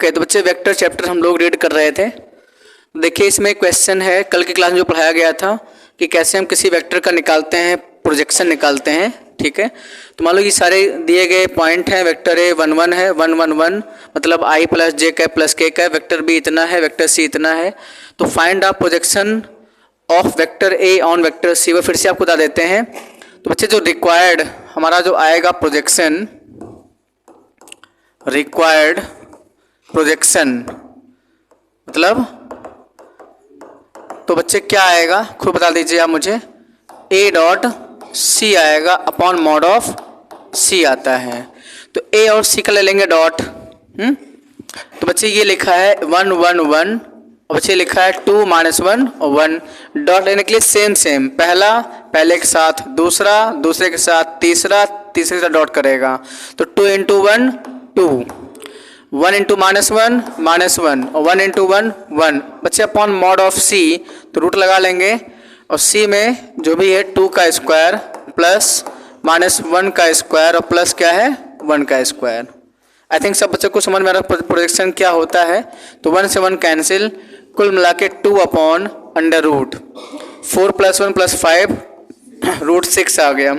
Okay, तो बच्चे vector chapter हम लोग रीड कर रहे थे। देखिए इसमें क्वेश्चन है, कल की क्लास में जो पढ़ाया गया था कि कैसे हम किसी वेक्टर का निकालते हैं, प्रोजेक्शन निकालते हैं। ठीक है, तो मान लो ये सारे दिए गए पॉइंट हैं। वेक्टर ए 1 1 है, 1 1 1 मतलब i प्लस जे का प्लस के का। वेक्टर बी इतना है, वेक्टर सी इतना है। तो find out projection of vector A on vector C. वो फिर से आपको बता देते हैं। तो बच्चे जो रिक्वायर्ड हमारा जो आएगा प्रोजेक्शन, रिक्वायर्ड प्रोजेक्शन मतलब, तो बच्चे क्या आएगा खुद बता दीजिए आप मुझे। ए डॉट सी आएगा अपॉन मॉड ऑफ सी आता है। तो ए और सी का ले लेंगे डॉट। तो बच्चे ये लिखा है 1 1 1 और बच्चे लिखा है 2 -1 और 1। डॉट लेने के लिए सेम पहला पहले के साथ, दूसरा दूसरे के साथ, तीसरा तीसरे के साथ डॉट करेगा। तो 2 × 1 2, 1 × -1 और 1 × 1 1। बच्चे अपॉन मॉड ऑफ सी, तो रूट लगा लेंगे और सी में जो भी है 2 का स्क्वायर प्लस -1 का स्क्वायर और प्लस क्या है 1 का स्क्वायर। आई थिंक सब बच्चों को समझ में आ रहा है प्रोजेक्शन क्या होता है। तो 1 से 1 कैंसिल, कुल मिला के 2 अपॉन अंडर रूट 4 + 1 + 5 √6 आ गया।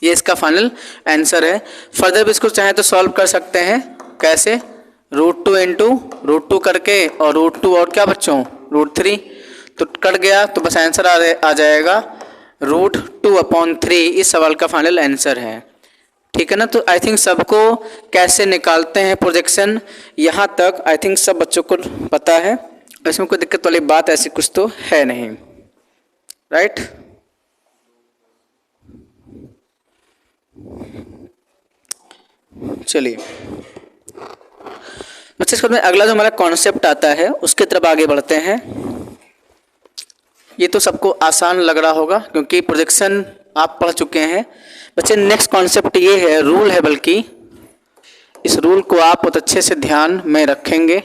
ये इसका फाइनल आंसर है। फर्दर भी इसको चाहे तो सॉल्व कर सकते हैं। कैसे? √2 × √2 करके और √2 और क्या बच्चों √3। तो कट गया तो बस आंसर आ जाएगा √2/3। इस सवाल का फाइनल आंसर है। ठीक है ना। तो आई थिंक सबको कैसे निकालते हैं प्रोजेक्शन, यहाँ तक आई थिंक सब बच्चों को पता है। इसमें कोई दिक्कत वाली बात ऐसी कुछ तो है नहीं, राइट। चलिए बच्चे इसके बाद में अगला जो हमारा कॉन्सेप्ट आता है उसके तरफ आगे बढ़ते हैं। ये तो सबको आसान लग रहा होगा क्योंकि प्रोजेक्शन आप पढ़ चुके हैं। बच्चे नेक्स्ट कॉन्सेप्ट ये है, रूल है, बल्कि इस रूल को आप बहुत अच्छे से ध्यान में रखेंगे।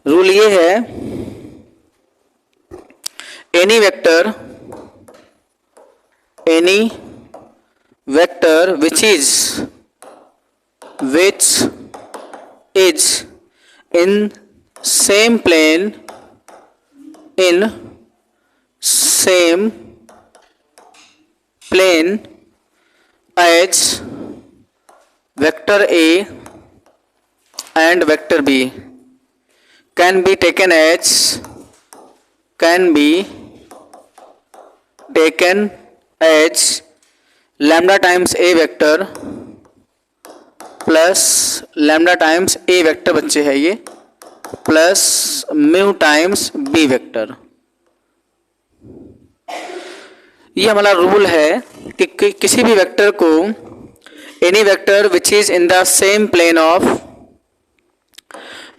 रूल ये है, any vector which is in same plane as vector A and vector B can be taken as lambda times A vector प्लस लैम्डा टाइम्स ए वेक्टर बच्चे है ये, plus mu times B vector. ये हमारा rule है कि किसी भी वेक्टर को, any vector which is in the same plane of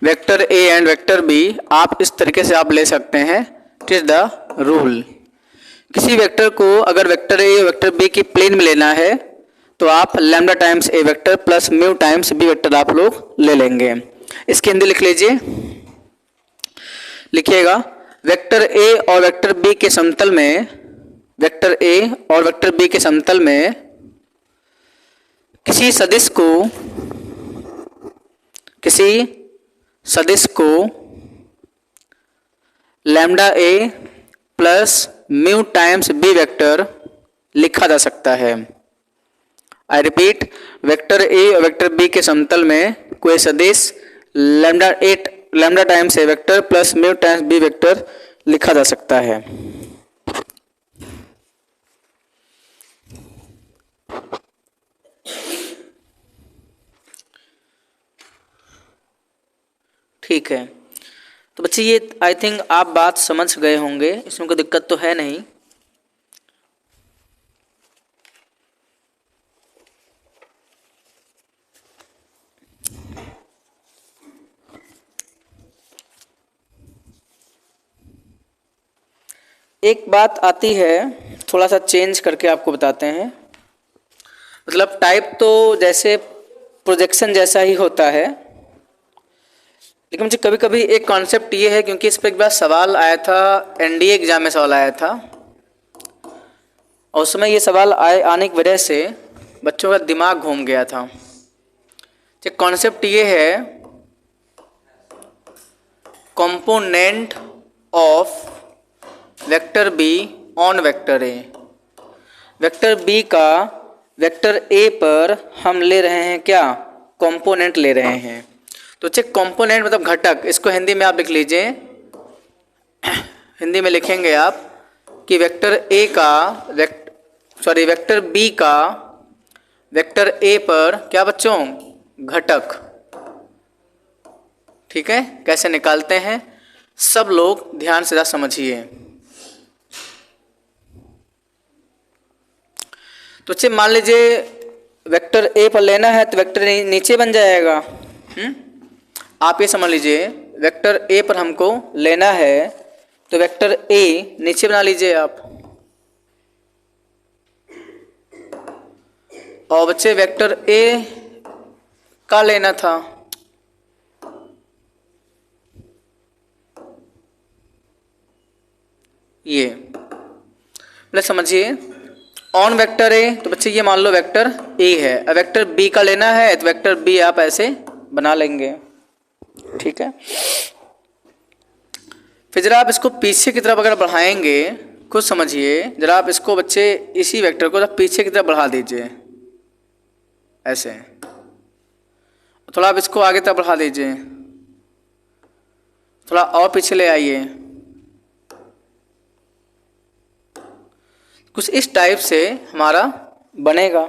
vector A and vector B, आप इस तरीके से आप ले सकते हैं। It is the rule. किसी वेक्टर को अगर वेक्टर ए और वेक्टर बी की प्लेन में लेना है तो आप lambda times A vector plus mu times B vector आप लोग ले लेंगे। इसके हिंदी लिख लीजिए, लिखिएगा वेक्टर ए और वेक्टर बी के समतल में, वेक्टर ए और वेक्टर बी के समतल में किसी सदिश को lambda A plus mu times B vector लिखा जा सकता है। आई रिपीट, वेक्टर ए और वेक्टर बी के समतल में कोई सदिश lambda times A vector plus mu times B vector लिखा जा सकता है। ठीक है, तो बच्चे ये आई थिंक आप बात समझ गए होंगे, इसमें कोई दिक्कत तो है नहीं। एक बात आती है, थोड़ा सा चेंज करके आपको बताते हैं। मतलब टाइप तो जैसे प्रोजेक्शन जैसा ही होता है, लेकिन मुझे कभी कभी एक कॉन्सेप्ट ये है, क्योंकि इस पर एक बार सवाल आया था, एनडीए एग्जाम में सवाल आया था और उस समय ये सवाल आने की वजह से बच्चों का दिमाग घूम गया था। कॉन्सेप्ट ये है component of vector B on vector A. Vector B का वेक्टर ए पर हम ले रहे हैं क्या, कंपोनेंट ले रहे हैं। तो चेक कंपोनेंट मतलब घटक, इसको हिंदी में आप लिख लीजिए, हिंदी में लिखेंगे आप कि वेक्टर ए का वेक्टर बी का वेक्टर ए पर क्या बच्चों, घटक। ठीक है, कैसे निकालते हैं सब लोग ध्यान से समझिए। तो चलिए मान लीजिए वेक्टर ए पर लेना है तो वेक्टर नीचे बन जाएगा। आप ये समझ लीजिए वेक्टर ए पर हमको लेना है तो वेक्टर ए नीचे बना लीजिए आप। और बच्चे वेक्टर ए का लेना था, ये मतलब समझिए ऑन वेक्टर ए, तो बच्चे ये मान लो वेक्टर ए है। अब वेक्टर बी का लेना है तो वेक्टर बी आप ऐसे बना लेंगे। ठीक है, फिर जरा आप इसको पीछे की तरफ अगर बढ़ाएंगे, खुद समझिए जरा आप इसको बच्चे इसी वेक्टर को पीछे की तरफ बढ़ा दीजिए ऐसे, थोड़ा आप इसको आगे तरफ बढ़ा दीजिए, थोड़ा और पीछे ले आइए। कुछ इस टाइप से हमारा बनेगा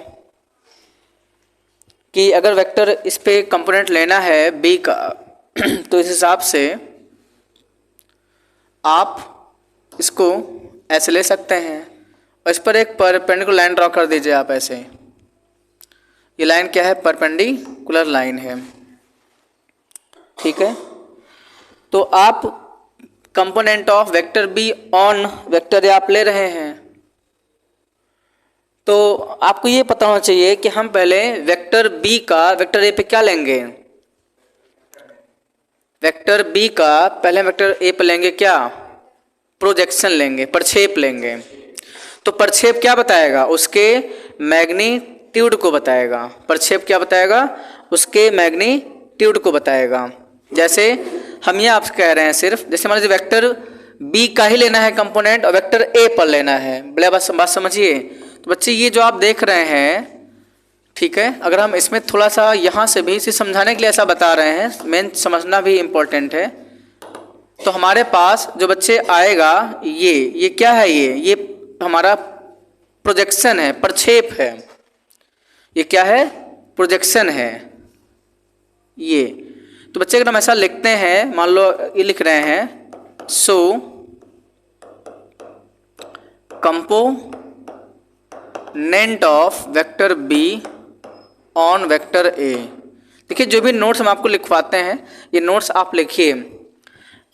कि अगर वेक्टर इस पे कंपोनेंट लेना है बी का तो इस हिसाब से आप इसको ऐसे ले सकते हैं और इस पर एक परपेंडिकुलर लाइन ड्रॉ कर दीजिए आप ऐसे। ये लाइन क्या है, परपेंडिकुलर लाइन है। ठीक है, तो आप component of vector B on vector ए आप ले रहे हैं तो आपको ये पता होना चाहिए कि हम पहले वेक्टर बी का वेक्टर ए पे क्या लेंगे। वेक्टर बी का पहले वेक्टर ए पे लेंगे क्या, प्रोजेक्शन लेंगे, प्रक्षेप लेंगे। तो प्रक्षेप क्या बताएगा, उसके मैग्नीट्यूड को बताएगा। प्रक्षेप क्या बताएगा, उसके मैग्नीट्यूड को बताएगा। जैसे हम ये आपसे कह रहे हैं सिर्फ, जैसे मान लीजिए वेक्टर बी का ही लेना है कंपोनेंट और वेक्टर ए पर लेना है। बड़े बात समझिए। तो बच्चे ये जो आप देख रहे हैं, ठीक है, अगर हम इसमें थोड़ा सा यहाँ से भी इसे समझाने के लिए ऐसा बता रहे हैं, मेन समझना भी इम्पोर्टेंट है। तो हमारे पास जो बच्चे आएगा ये क्या है, ये हमारा प्रोजेक्शन है, प्रक्षेप है। ये क्या है, प्रोजेक्शन है ये। तो बच्चे अगर हम ऐसा लिखते हैं, मान लो ये लिख रहे हैं, so component of vector B on vector A. देखिए जो भी नोट्स हम आपको लिखवाते हैं ये नोट्स आप लिखिए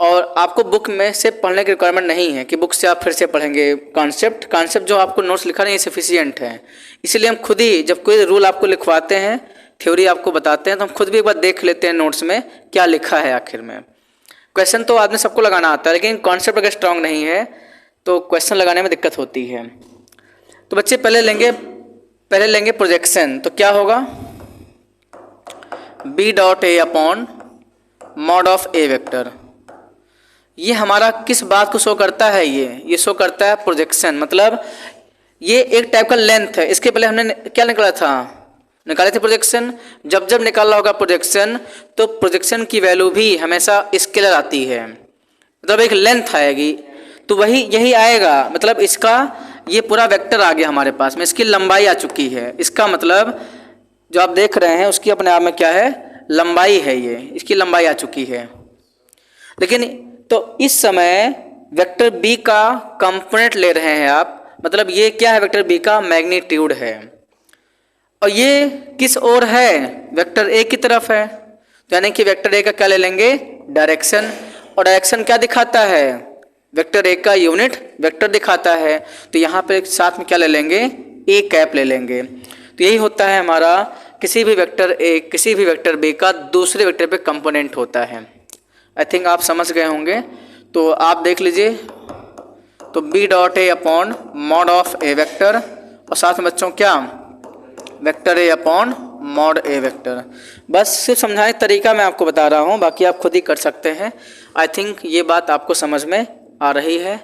और आपको बुक में से पढ़ने की रिक्वायरमेंट नहीं है कि बुक से आप फिर से पढ़ेंगे। कॉन्सेप्ट जो आपको नोट्स लिखा नहीं है सफिशिएंट है। इसलिए हम खुद ही जब कोई रूल आपको लिखवाते हैं, थ्योरी आपको बताते हैं, तो हम खुद भी एक बार देख लेते हैं नोट्स में क्या लिखा है आखिर में। क्वेश्चन तो आदमी सबको लगाना आता है, लेकिन कॉन्सेप्ट अगर स्ट्रांग नहीं है तो क्वेश्चन लगाने में दिक्कत होती है। तो बच्चे पहले लेंगे प्रोजेक्शन। तो क्या होगा, B dot A upon mod of A vector. ये हमारा किस बात को शो करता है, ये शो करता है प्रोजेक्शन। मतलब ये एक टाइप का लेंथ है। इसके पहले हमने क्या निकाले थे प्रोजेक्शन। जब निकाला होगा प्रोजेक्शन तो प्रोजेक्शन की वैल्यू भी हमेशा स्केलर आती है, मतलब एक लेंथ आएगी। तो वही यही आएगा, मतलब इसका ये पूरा वेक्टर आ गया हमारे पास में, इसकी लंबाई आ चुकी है। इसका मतलब जो आप देख रहे हैं उसकी अपने आप में क्या है, लंबाई है। ये इसकी लंबाई आ चुकी है। लेकिन तो इस समय वेक्टर बी का कंपोनेंट ले रहे हैं आप, मतलब ये क्या है, वेक्टर बी का मैग्नीट्यूड है। और ये किस ओर है, वेक्टर ए की तरफ है। तो यानी कि वेक्टर ए का क्या ले लेंगे, डायरेक्शन। और डायरेक्शन क्या दिखाता है, वेक्टर ए का यूनिट वेक्टर दिखाता है। तो यहाँ पे साथ में क्या ले लेंगे, ए कैप ले लेंगे। तो यही होता है हमारा किसी भी वेक्टर ए किसी भी वेक्टर बी का दूसरे वेक्टर पे कंपोनेंट होता है। आई थिंक आप समझ गए होंगे। तो आप देख लीजिए, तो B dot A upon mod of A vector और साथ में बच्चों क्या, vector A upon mod A vector. बस सिर्फ समझाने का तरीका मैं आपको बता रहा हूँ, बाकी आप खुद ही कर सकते हैं। आई थिंक ये बात आपको समझ में आ रही है,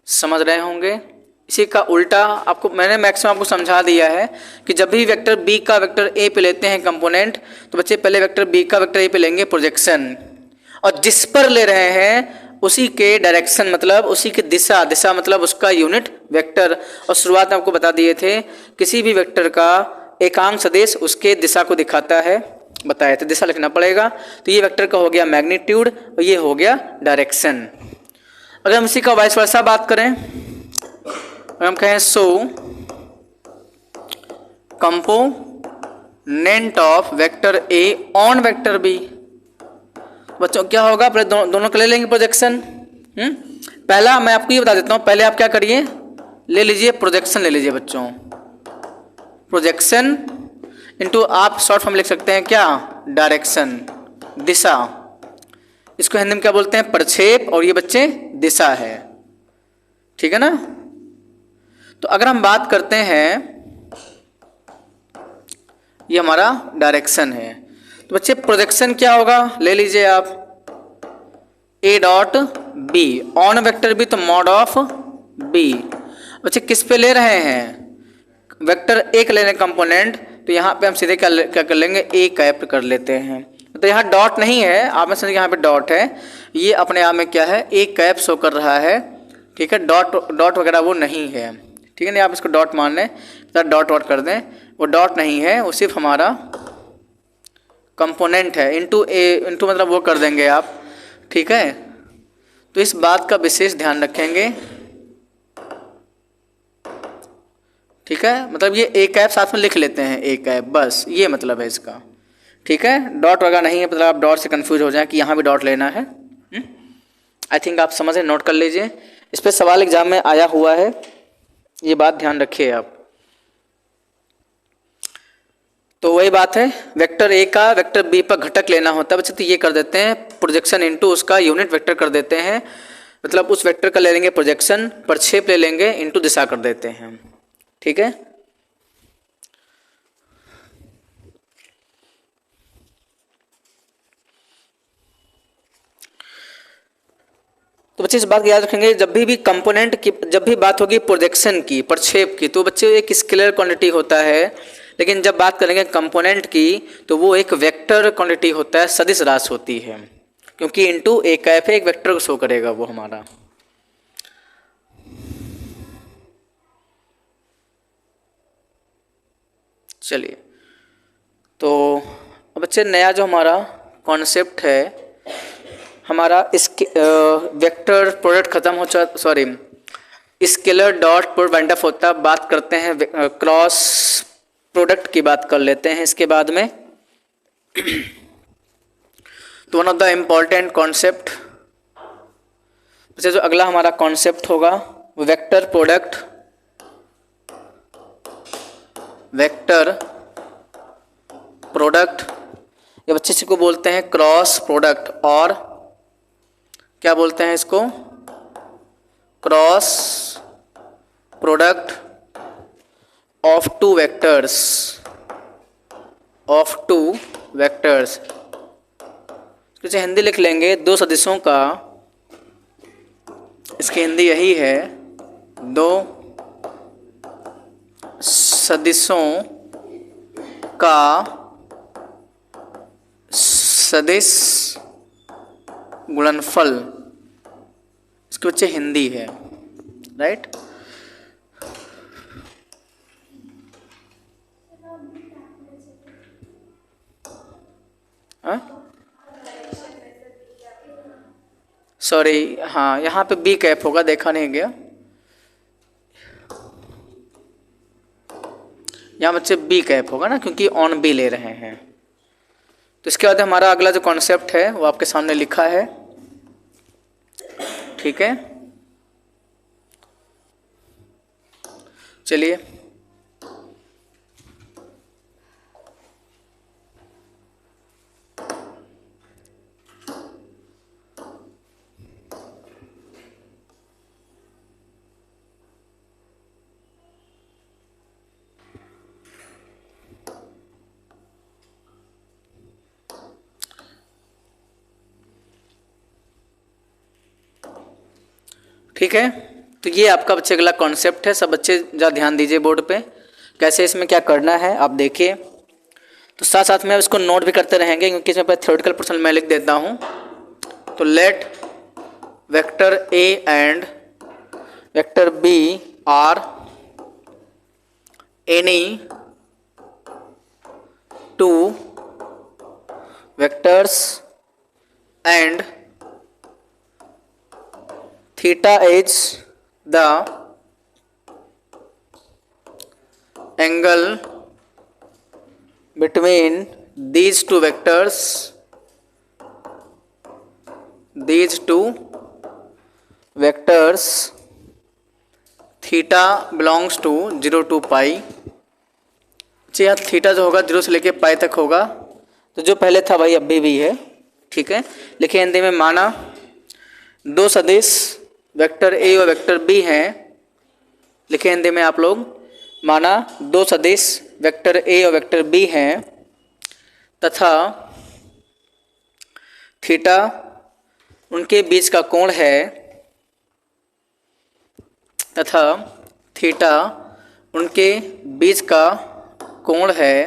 समझ रहे होंगे। इसी का उल्टा आपको मैंने मैक्सिमम आपको समझा दिया है कि जब भी वेक्टर बी का वेक्टर ए पे लेते हैं कंपोनेंट, तो बच्चे पहले वेक्टर बी का वेक्टर ए पे लेंगे प्रोजेक्शन, और जिस पर ले रहे हैं उसी के डायरेक्शन मतलब उसी की दिशा, दिशा मतलब उसका यूनिट वेक्टर। और शुरुआत में आपको बता दिए थे किसी भी वेक्टर का एकांक सदिश उसके दिशा को दिखाता है, बताए थे, दिशा लिखना पड़ेगा। तो ये वेक्टर का हो गया मैग्नीट्यूड और ये हो गया डायरेक्शन। अगर हम इसी का वाइस वर्सा बात करें, अगर हम कहें so component of vector A on vector B, बच्चों क्या होगा, पहले दोनों को ले लेंगे प्रोजेक्शन। पहला मैं आपको ये बता देता हूँ, पहले आप क्या करिए, ले लीजिए प्रोजेक्शन, ले लीजिए बच्चों प्रोजेक्शन इनटू आप शॉर्ट फॉर्म लिख सकते हैं क्या, डायरेक्शन, दिशा। इसको हिंदी में क्या बोलते हैं, प्रक्षेप, और ये बच्चे दिशा है, ठीक है ना। तो अगर हम बात करते हैं, ये हमारा डायरेक्शन है, तो बच्चे प्रोजेक्शन क्या होगा, ले लीजिए आप A dot B on vector B, तो मॉड ऑफ बी। बच्चे किस पे ले रहे हैं, वेक्टर ए का ले रहे हैं कंपोनेंट, तो यहाँ पे हम सीधे क्या कर लेंगे, ए कैप कर लेते हैं। तो यहाँ डॉट नहीं है, आप में समझिए यहाँ पे डॉट है, ये अपने आप में क्या है, ए कैप शो कर रहा है, ठीक है। डॉट वगैरह वो नहीं है, ठीक है। नहीं आप इसको डॉट मान लें, तो डॉट कर दें, वो डॉट नहीं है, वो सिर्फ हमारा कंपोनेंट है। इनटू ए, इनटू मतलब वो कर देंगे आप, ठीक है। तो इस बात का विशेष ध्यान रखेंगे, ठीक है। मतलब ये ए कैप साथ में लिख लेते हैं, ए कैप, बस ये मतलब है इसका, ठीक है। डॉट वगैरह नहीं है, मतलब आप डॉट से कंफ्यूज हो जाए कि यहाँ भी डॉट लेना है। आई थिंक आप समझ रहे, नोट कर लीजिए, इस पर सवाल एग्जाम में आया हुआ है, ये बात ध्यान रखिए आप। तो वही बात है, वेक्टर ए का वेक्टर बी पर घटक लेना होता है बच्चे, तो ये कर देते हैं प्रोजेक्शन इनटू उसका यूनिट वेक्टर कर देते हैं, मतलब उस वेक्टर का ले लेंगे प्रोजेक्शन, प्रक्षेप ले लेंगे, इनटू दिशा कर देते हैं, ठीक है। तो बच्चे इस बात को याद रखेंगे, जब भी कंपोनेंट की जब भी बात होगी प्रोजेक्शन की, प्रक्षेप की, तो बच्चे एक स्केलर क्वांटिटी होता है, लेकिन जब बात करेंगे कंपोनेंट की तो वो एक वेक्टर क्वांटिटी होता है, सदिश राशि होती है, क्योंकि इनटू ए कैप है, एक वेक्टर को शो करेगा वो हमारा। चलिए, तो बच्चे नया जो हमारा कॉन्सेप्ट है, हमारा इसके वेक्टर प्रोडक्ट खत्म हो चुका, sorry scaler dot product bind up होता है। बात करते हैं क्रॉस प्रोडक्ट की, बात कर लेते हैं इसके बाद में। तो one of the important concept, जो अगला हमारा कॉन्सेप्ट होगा वेक्टर प्रोडक्ट, वेक्टर प्रोडक्ट, ये बच्चे इसको बोलते हैं क्रॉस प्रोडक्ट, और क्या बोलते हैं इसको, cross product of two vectors, of two vectors. इसे हिंदी लिख लेंगे, दो सदिशों का, इसकी हिंदी यही है, दो सदिशों का सदिश गुणनफल, इसके बच्चे हिंदी है, राइट। सॉरी, हाँ यहाँ पे बी कैप होगा, देखा नहीं गया, यहाँ बच्चे बी कैप होगा ना, क्योंकि ऑन बी ले रहे हैं। तो इसके बाद हमारा अगला जो कॉन्सेप्ट है वो आपके सामने लिखा है, ठीक है। चलिए, ठीक है, तो ये आपका बच्चे अगला कॉन्सेप्ट है। सब बच्चे ज़रा ध्यान दीजिए बोर्ड पे कैसे इसमें क्या करना है आप देखिए। तो साथ साथ में इसको नोट भी करते रहेंगे क्योंकि इसमें थ्योरेटिकल पोर्शन मैं लिख देता हूँ। तो let vector A and vector B are any two vectors and theta is the angle between these two vectors, theta belongs to 0 to pi। यहाँ थीटा जो होगा 0 से लेके पाई तक होगा, तो जो पहले था वही अभी भी है। ठीक है, लिखिए हिंदी में, माना दो सदिश वेक्टर ए और वेक्टर बी हैं। लिखिए हिंदी में आप लोग, माना दो सदिश वेक्टर ए और वेक्टर बी हैं तथा थीटा उनके बीच का कोण है, तथा थीटा उनके बीच का कोण है,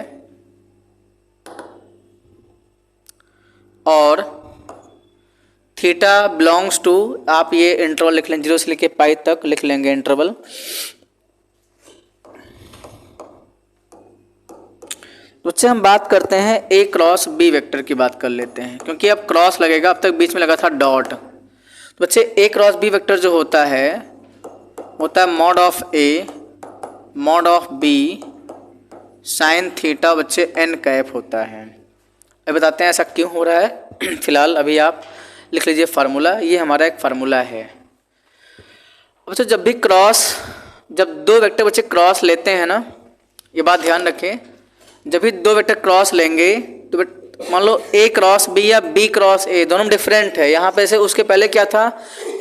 और थीटा बिलोंग्स टू, आप ये इंटरवल लिख लें 0 से लेके पाई तक लिख लेंगे इंटरवल। उससे हम बात करते हैं ए क्रॉस बी वेक्टर की बात कर लेते हैं, क्योंकि अब क्रॉस लगेगा, अब तक बीच में लगा था डॉट। तो बच्चे ए क्रॉस बी वेक्टर जो होता है mod of A mod of B sine theta बच्चे एन कैप होता है। अब बताते हैं ऐसा क्यों हो रहा है। फिलहाल अभी आप लिख लीजिए फार्मूला, ये हमारा एक फार्मूला है। अब बच्चे जब दो वेक्टर बच्चे क्रॉस लेते हैं ना, ये बात ध्यान रखें, जब भी दो वेक्टर क्रॉस लेंगे तो मान लो ए क्रॉस बी या बी क्रॉस ए दोनों डिफरेंट है। यहाँ पे से उसके पहले क्या था,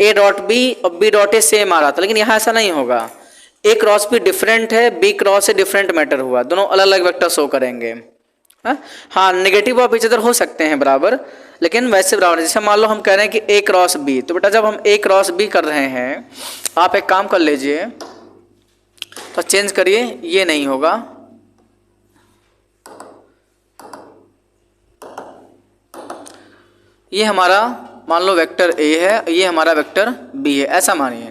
ए डॉट बी और बी डॉट ए सेम आ रहा था, लेकिन यहाँ ऐसा नहीं होगा। ए क्रॉस बी डिफरेंट है, बी क्रॉस से डिफरेंट मैटर हुआ, दोनों अलग अलग वेक्टर शो करेंगे। हाँ, नेगेटिव ऑफ ईच अदर हो सकते हैं बराबर, लेकिन वैसे बराबर। जैसे मान लो हम कह रहे हैं कि ए क्रॉस बी, तो बेटा जब हम ए क्रॉस बी कर रहे हैं, आप एक काम कर लीजिए, तो चेंज करिए, ये नहीं होगा, ये हमारा मान लो वेक्टर ए है, ये हमारा वेक्टर बी है, ऐसा मानिए।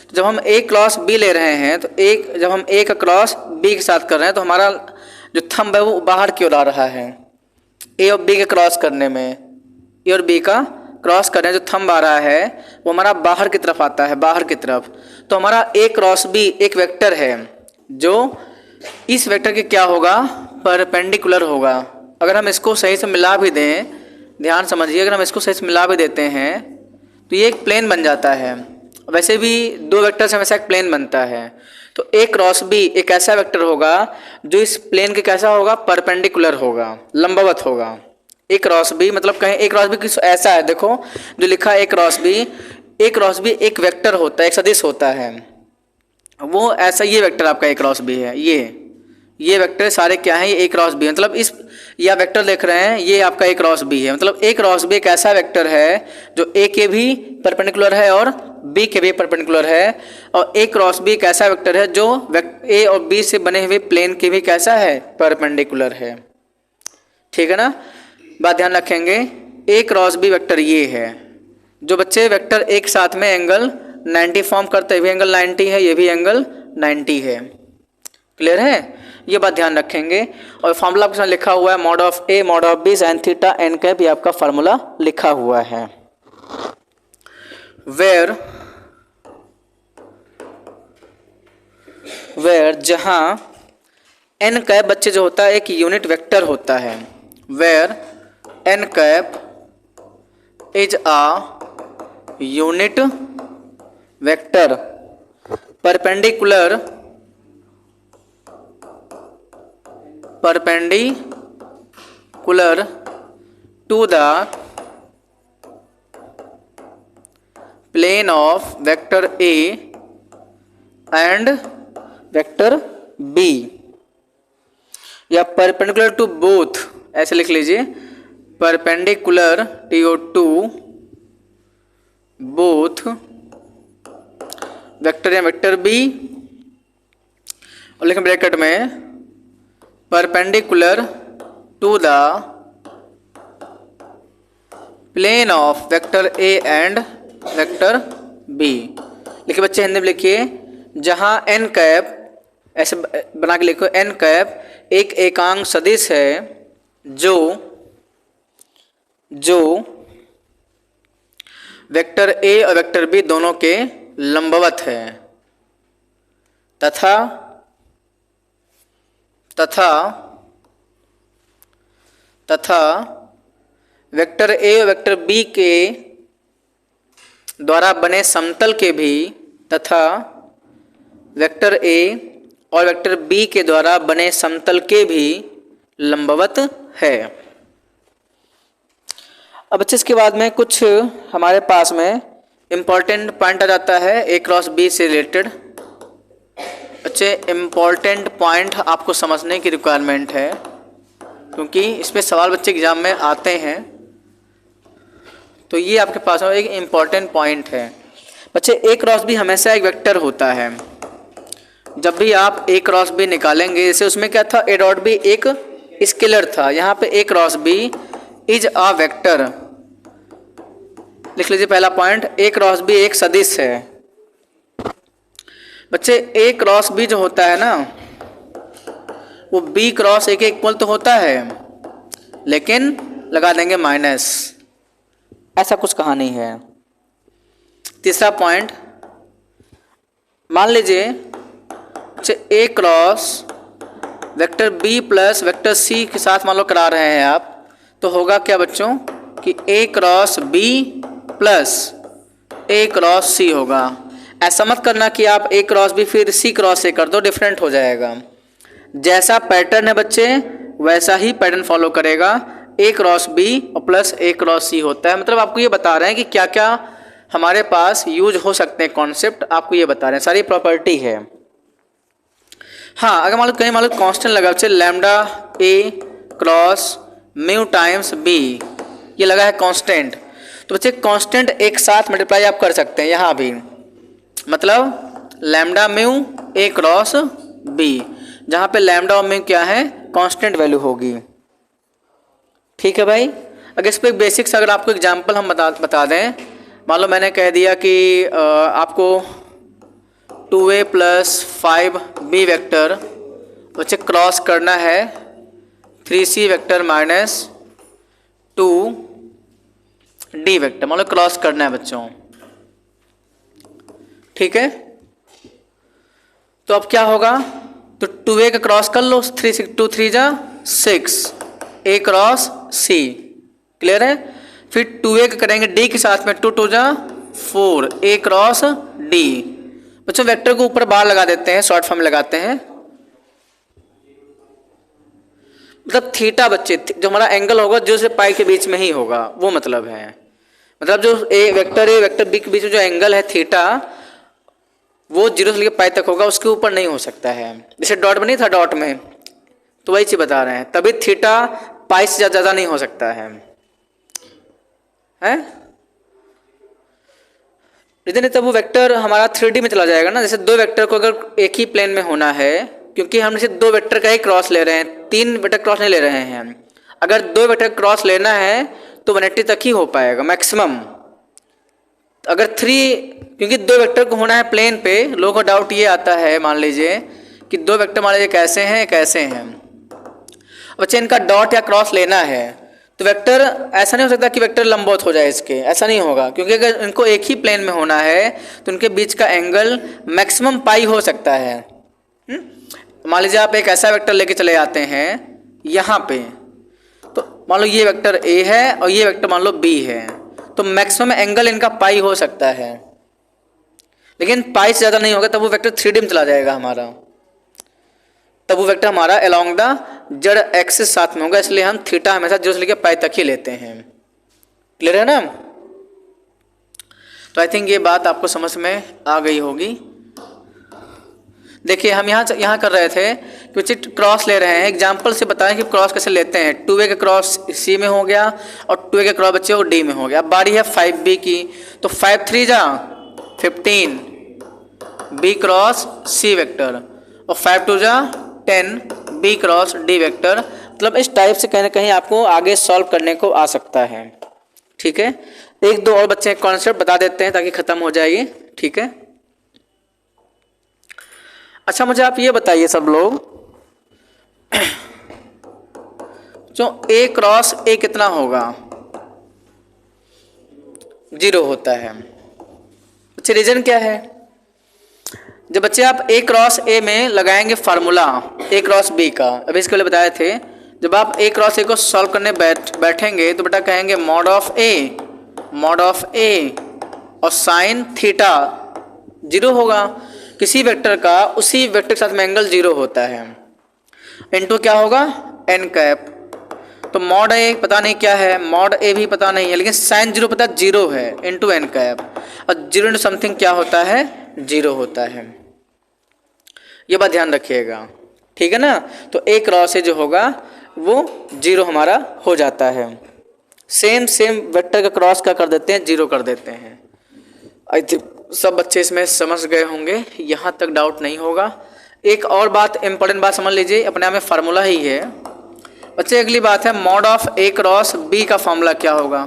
तो जब हम ए क्रॉस बी ले रहे हैं, तो जब हम ए का क्रॉस बी के साथ कर रहे हैं, तो हमारा जो थंब है वो बाहर की ओर आ रहा है। ए और बी के क्रॉस करने में, ए और बी का क्रॉस करने जो थंब आ रहा है वो हमारा बाहर की तरफ आता है, बाहर की तरफ। तो हमारा ए क्रॉस बी एक वेक्टर है जो इस वेक्टर के क्या होगा, परपेंडिकुलर होगा। अगर हम इसको सही से मिला भी दें, ध्यान समझिए, अगर हम इसको सही से मिला भी देते हैं तो ये एक प्लेन बन जाता है। वैसे भी दो वेक्टर से हमेशा एक प्लेन बनता है। तो ए क्रॉस बी एक ऐसा वेक्टर होगा जो इस प्लेन के कैसा होगा, परपेंडिकुलर होगा, लंबवत होगा। ए क्रॉस बी मतलब कहें ए क्रॉस बी किस ऐसा है, देखो जो लिखा है ए क्रॉस बी एक वेक्टर होता है, एक सदिश होता है, वो ऐसा ये वेक्टर आपका ए क्रॉस बी है। ये वेक्टर सारे क्या हैं, ये ए क्रॉस बी, मतलब इस या वेक्टर देख रहे हैं, ये आपका ए क्रॉस बी है। मतलब ए क्रॉस बी एक ऐसा वेक्टर है जो ए के भी परपेंडिकुलर है और बी के भी परपेंडिकुलर है, और ए क्रॉस बी एक ऐसा वेक्टर है जो ए और बी से बने हुए प्लेन के भी कैसा है, परपेंडिकुलर है। ठीक है ना, बात ध्यान रखेंगे। ए क्रॉस बी वेक्टर ये है जो बच्चे वेक्टर एक साथ में एंगल 90 फॉर्म करते हैं, ये भी एंगल 90 है, ये भी एंगल 90 है। क्लियर है, ये बात ध्यान रखेंगे। और फॉर्मूला आपके साथ लिखा हुआ है mod of A mod of B sine theta N cap, ये आपका फॉर्मूला लिखा हुआ है। वेयर जहां एन कैप बच्चे जो होता है एक यूनिट वेक्टर होता है, where N cap is a unit vector perpendicular to the plane of vector A and vector B, या perpendicular to both, ऐसे लिख लीजिए, perpendicular to both वेक्टर या वेक्टर बी और लिखें ब्रैकेट में perpendicular to the plane of vector A and vector B. लिखिए बच्चे हिंदी में लिखिए, जहां एन कैप, ऐसे बना के लिखो, एन कैप एक एकांक सदिश है जो वेक्टर ए और वेक्टर बी दोनों के लंबवत है तथा वेक्टर ए और वेक्टर बी के द्वारा बने समतल के भी तथा वेक्टर ए और वेक्टर बी के द्वारा बने समतल के भी लंबवत है। अब बच्चे इसके बाद में कुछ हमारे पास में इम्पॉर्टेंट पॉइंट आ जाता है ए क्रॉस बी से रिलेटेड। बच्चे इम्पॉर्टेंट पॉइंट आपको समझने की रिक्वायरमेंट है, क्योंकि इस पे सवाल बच्चे एग्जाम में आते हैं। तो ये आपके पास में एक इम्पॉर्टेंट पॉइंट है। बच्चे ए क्रॉस बी हमेशा एक वेक्टर होता है। जब भी आप ए क्रॉस बी निकालेंगे, जैसे उसमें क्या था, ए डॉट बी एक स्केलर था, यहाँ पे A cross B is a vector. लिख लीजिए पहला पॉइंट, ए क्रॉस बी एक सदिश है। बच्चे ए क्रॉस बी जो होता है ना, वो बी क्रॉस ए के इक्वल तो होता है, लेकिन लगा देंगे माइनस, ऐसा कुछ कहानी है। तीसरा पॉइंट, मान लीजिए A cross vector B plus vector C के साथ मान लो करा रहे हैं आप, तो होगा क्या बच्चों कि ए क्रॉस बी प्लस ए क्रॉस सी होगा। ऐसा मत करना कि आप ए क्रॉस बी फिर सी क्रॉस ए कर दो, डिफरेंट हो जाएगा। जैसा पैटर्न है बच्चे वैसा ही पैटर्न फॉलो करेगा। ए क्रॉस बी और प्लस ए क्रॉस सी होता है। मतलब आपको ये बता रहे हैं कि क्या क्या हमारे पास यूज हो सकते हैं कॉन्सेप्ट, आपको ये बता रहे हैं, सारी प्रॉपर्टी है। हाँ, अगर मान लो कहीं मान लो कॉन्स्टेंट लगा बच्चे, लैम्डा ए क्रॉस म्यू टाइम्स बी, ये लगा है कांस्टेंट, तो बच्चे कांस्टेंट एक साथ मल्टीप्लाई आप कर सकते हैं यहाँ भी। मतलब lambda mu A cross B, जहाँ पे लैम्डा और म्यू क्या है, कांस्टेंट वैल्यू होगी। ठीक है भाई। अगर इस पर बेसिक्स अगर आपको एग्जांपल हम बता दें, मान लो मैंने कह दिया कि आपको 2a प्लस 5b वेक्टर बच्चे क्रॉस करना है 3c vector minus 2d vector, मान लो क्रॉस करना है बच्चों। ठीक है, तो अब क्या होगा, तो 2a का क्रॉस कर लो, 2 3 जा 6, a क्रॉस c, क्लियर है। फिर 2a का करेंगे d के साथ में, 2 2 जा 4, a क्रॉस d। बच्चों वेक्टर को ऊपर बार लगा देते हैं, शॉर्ट फॉर्म लगाते हैं, मतलब थीटा बच्चे, जो हमारा एंगल होगा जो से पाई के बीच में ही होगा, वो मतलब है। मतलब जो ए वेक्टर बी के बीच में जो एंगल है थीटा, वो 0 से लेकर पाई तक होगा, उसके ऊपर नहीं हो सकता है। जैसे डॉट में नहीं था, डॉट में, तो वही चीज बता रहे हैं, तभी थीटा पाई से ज़्यादा नहीं हो सकता है, नहीं तब वो वेक्टर हमारा 3D में चला जाएगा ना। जैसे दो वेक्टर को अगर एक ही प्लेन में होना है, क्योंकि हम जैसे दो वेक्टर का ही क्रॉस ले रहे हैं, 3 वेक्टर क्रॉस नहीं ले रहे हैं। अगर 2 वेक्टर क्रॉस लेना है तो 180 तक ही हो पाएगा मैक्सिमम। अगर 3, क्योंकि 2 वेक्टर को होना है प्लेन पे, लोगों को डाउट ये आता है, मान लीजिए कि 2 वेक्टर मान लीजिए कैसे हैं कैसे हैं, बच्चे इनका डॉट या क्रॉस लेना है, तो वेक्टर ऐसा नहीं हो सकता कि वेक्टर लंबवत हो जाए इसके, ऐसा नहीं होगा, क्योंकि अगर इनको एक ही प्लेन में होना है तो उनके बीच का एंगल मैक्सिमम पाई हो सकता है। मान लीजिए आप एक ऐसा वेक्टर लेके चले आते हैं यहाँ पे, तो मान लो ये वेक्टर ए है और ये वेक्टर मान लो बी है, तो मैक्सिमम एंगल इनका पाई हो सकता है, लेकिन पाई से ज़्यादा नहीं होगा, तब वो वेक्टर 3D में चला जाएगा हमारा, तब वो वेक्टर हमारा अलोंग द जेड एक्सिस साथ में होगा, इसलिए हम थीटा हमेशा 0 से लेकर पाई तक ही लेते हैं। क्लियर है ना। तो आई थिंक ये बात आपको समझ में आ गई होगी। देखिए हम यहाँ कर रहे थे कि बच्चे क्रॉस ले रहे हैं, एग्जाम्पल से बताएं कि क्रॉस कैसे लेते हैं। 2a का क्रॉस c में हो गया और 2a का क्रॉस बच्चे वो d में हो गया। अब बारी है 5b की, तो 5 3 जा 15, बी क्रॉस सी वेक्टर और 5 टू जा 10 बी क्रॉस डी वेक्टर। मतलब इस टाइप से कहीं ना कहीं आपको आगे सॉल्व करने को आ सकता है। ठीक है, एक दो और बच्चे कॉन्सेप्ट बता देते हैं ताकि खत्म हो जाए ये। ठीक है, अच्छा मुझे आप ये बताइए सब लोग, जो ए क्रॉस ए कितना होगा? 0 होता है। बच्चे रीजन क्या है? जब बच्चे आप ए क्रॉस ए में लगाएंगे फार्मूला ए क्रॉस बी का, अभी इसके लिए बताए थे, जब आप ए क्रॉस ए को सॉल्व करने बैठेंगे तो बेटा कहेंगे मॉड ऑफ ए और साइन थीटा 0 होगा। किसी वेक्टर का उसी वेक्टर के साथ में एंगल 0 होता है। इनटू क्या होगा? N cap. तो मॉड ए पता नहीं क्या है, मॉड ए भी पता नहीं है, लेकिन साइन 0 पता 0 है, इनटू एन कैप। और 0 इंटू समथिंग क्या होता है? 0 होता है। ये बात ध्यान रखिएगा, ठीक है ना। तो ए क्रॉस ए जो होगा वो 0 हमारा हो जाता है। सेम वेक्टर का क्रॉस क्या कर देते हैं? 0 कर देते हैं। आई थिंक सब बच्चे इसमें समझ गए होंगे, यहाँ तक डाउट नहीं होगा। एक और बात, इंपॉर्टेंट बात समझ लीजिए, अपने आप में फार्मूला ही है बच्चे। अगली बात है mod of A cross B का फॉर्मूला क्या होगा?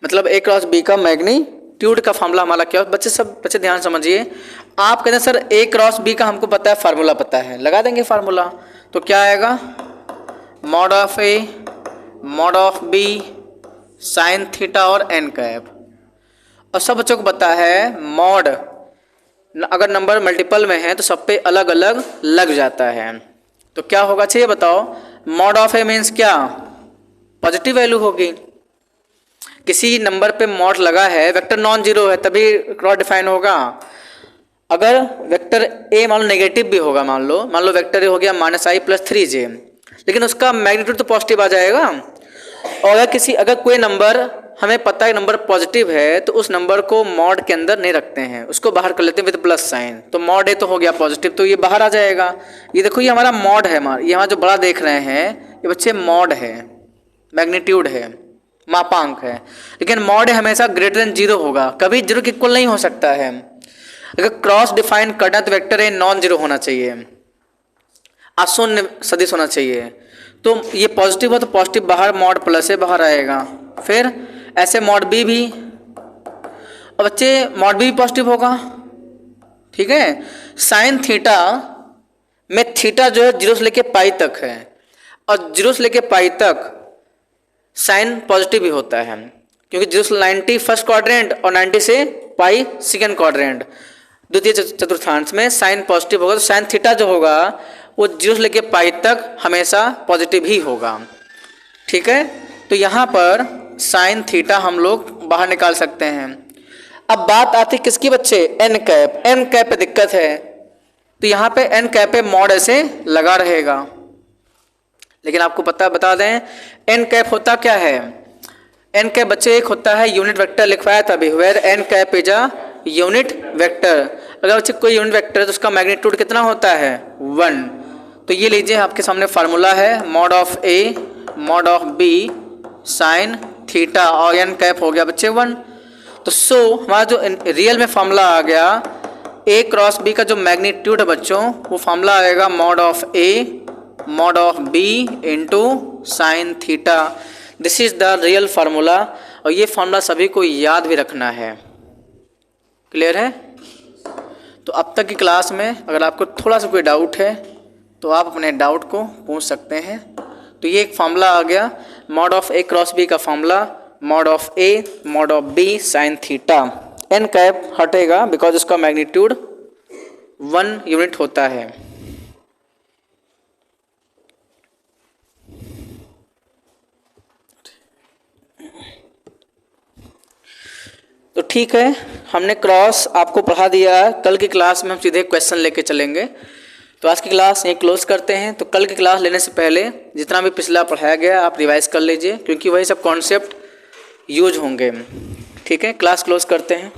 मतलब ए क्रॉस बी का मैग्नीट्यूड का फॉर्मूला हमारा क्या होगा? बच्चे सब बच्चे ध्यान समझिए। आप कहते हैं सर ए क्रॉस बी का हमको पता है, फार्मूला पता है, लगा देंगे फार्मूला। तो क्या आएगा? Mod of A mod of B sine theta और एन कैप। और सब बच्चों को पता है मॉड अगर नंबर मल्टीपल में है तो सब पे अलग अलग लग जाता है। तो क्या होगा चाहिए बताओ? मॉड ऑफ ए मीन्स क्या? पॉजिटिव वैल्यू होगी। किसी नंबर पे मॉड लगा है, वेक्टर नॉन जीरो है, तभी क्रॉस डिफाइन होगा। अगर वेक्टर ए मान लो नेगेटिव भी होगा, मान लो वेक्टर ए हो गया -i + 3j, लेकिन उसका मैग्नीट्यूड तो पॉजिटिव आ जाएगा। और अगर कोई नंबर हमें पता है नंबर पॉजिटिव है तो उस नंबर को मॉड के अंदर नहीं रखते हैं, उसको बाहर कर लेते हैं विद प्लस साइन। तो मॉड ए तो हो गया पॉजिटिव, तो ये बाहर आ जाएगा। ये देखो ये हमारा मॉड है, ये हमारा जो बड़ा देख रहे हैं ये बच्चे मॉड है, मैग्नीट्यूड है, मापांक है। लेकिन मॉड हमेशा ग्रेटर देन 0 होगा, कभी 0 के इक्वल नहीं हो सकता है। अगर क्रॉस डिफाइन करना तो वेक्टर ए नॉन जीरो होना चाहिए, अशून्य सदिश होना चाहिए। तो ये पॉजिटिव हो तो पॉजिटिव बाहर, मॉड प्लस ए बाहर आएगा। फिर ऐसे मॉड बी भी, और बच्चे मॉड बी भी पॉजिटिव होगा, ठीक है। साइन थीटा में थीटा जो है 0 से लेके पाई तक है, और 0 से लेके पाई तक साइन पॉजिटिव भी होता है, क्योंकि 0 से 90 फर्स्ट क्वाड्रेंट और 90 से पाई सेकेंड क्वाड्रेंट, द्वितीय चतुर्थांश में साइन पॉजिटिव होगा। तो साइन थीटा जो होगा वो 0 से लेके पाई तक हमेशा पॉजिटिव ही होगा, ठीक है। तो यहाँ पर साइन थीटा हम लोग बाहर निकाल सकते हैं। अब बात आती किसकी बच्चे? N cap. एन कैप पे दिक्कत है, तो यहाँ पे एन कैप पे मॉड ऐसे लगा रहेगा। लेकिन आपको बता दें एन कैप होता क्या है? एन कैप बच्चे एक होता है यूनिट वेक्टर, लिखवाया था अभी, where N cap is a unit vector. अगर बच्चे कोई यूनिट वेक्टर है तो उसका मैग्नीट्यूड कितना होता है? 1। तो ये लीजिए आपके सामने फार्मूला है, mod of A mod of B sine theta और एन कैप हो गया बच्चे 1। तो हमारा जो रियल में फार्मूला आ गया ए क्रॉस बी का जो मैग्नीट्यूड है बच्चों, वो फार्मूला आएगा mod of A mod of B into sine theta. This is the real formula, और ये फार्मूला सभी को याद भी रखना है। क्लियर है? तो अब तक की क्लास में अगर आपको थोड़ा सा कोई डाउट है तो आप अपने डाउट को पूछ सकते हैं। तो ये एक फार्मूला आ गया mod of A cross B का formula, mod of A mod of B sine theta. N cap हटेगा बिकॉज उसका मैग्नीट्यूड 1 यूनिट होता है। तो ठीक है, हमने क्रॉस आपको पढ़ा दिया है। कल की क्लास में हम सीधे क्वेश्चन लेके चलेंगे। तो आज की क्लास यहीं क्लोज करते हैं। तो कल की क्लास लेने से पहले जितना भी पिछला पढ़ाया गया आप रिवाइज कर लीजिए, क्योंकि वही सब कॉन्सेप्ट यूज होंगे। ठीक है, क्लास क्लोज करते हैं।